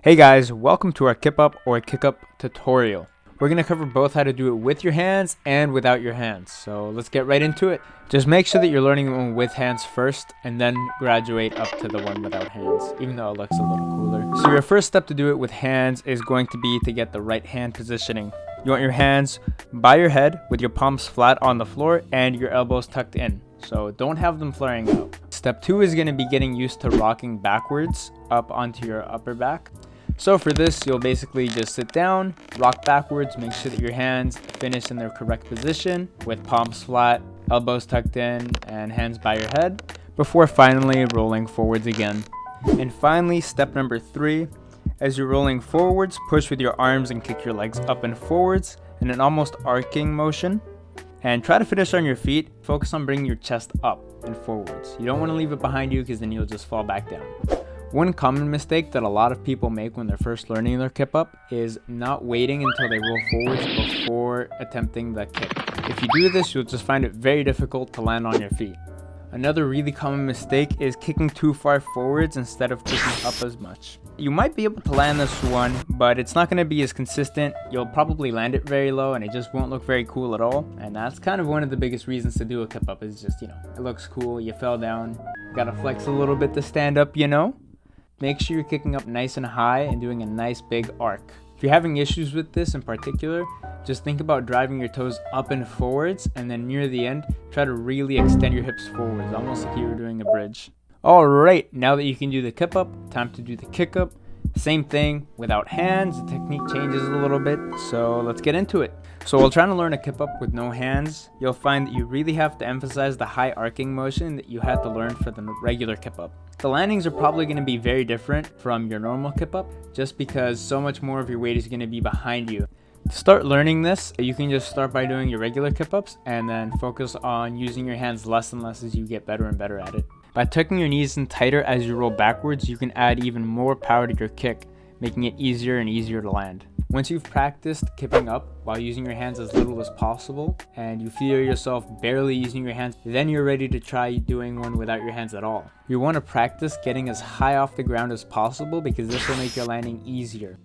Hey guys, welcome to our kip up or kick up tutorial. We're going to cover both how to do it with your hands and without your hands. So let's get right into it. Just make sure that you're learning the one with hands first and then graduate up to the one without hands, even though it looks a little cooler. So your first step to do it with hands is going to be to get the right hand positioning. You want your hands by your head with your palms flat on the floor and your elbows tucked in. So don't have them flaring out. Step 2 is going to be getting used to rocking backwards up onto your upper back. So for this, you'll basically just sit down, rock backwards, make sure that your hands finish in their correct position with palms flat, elbows tucked in, and hands by your head before finally rolling forwards again. And finally, step number 3, as you're rolling forwards, push with your arms and kick your legs up and forwards in an almost arcing motion. And try to finish on your feet. Focus on bringing your chest up and forwards. You don't want to leave it behind you because then you'll just fall back down. One common mistake that a lot of people make when they're first learning their kip up is not waiting until they roll forwards before attempting the kick. If you do this, you'll just find it very difficult to land on your feet. Another really common mistake is kicking too far forwards instead of kicking up as much. You might be able to land this one, but it's not going to be as consistent. You'll probably land it very low and it just won't look very cool at all. And that's kind of one of the biggest reasons to do a kip up is just, it looks cool. You fell down, gotta flex a little bit to stand up, Make sure you're kicking up nice and high and doing a nice big arc. If you're having issues with this in particular, just think about driving your toes up and forwards, and then near the end, try to really extend your hips forwards, almost like you were doing a bridge. Alright, now that you can do the kip up, time to do the kick up. Same thing, without hands, the technique changes a little bit, so let's get into it. So while trying to learn a kip up with no hands, you'll find that you really have to emphasize the high arcing motion that you had to learn for the regular kip up. The landings are probably going to be very different from your normal kip up, just because so much more of your weight is going to be behind you. To start learning this, you can just start by doing your regular kip ups and then focus on using your hands less and less as you get better and better at it. By tucking your knees in tighter as you roll backwards, you can add even more power to your kick, making it easier and easier to land. Once you've practiced kipping up while using your hands as little as possible, and you feel yourself barely using your hands, then you're ready to try doing one without your hands at all. You want to practice getting as high off the ground as possible because this will make your landing easier.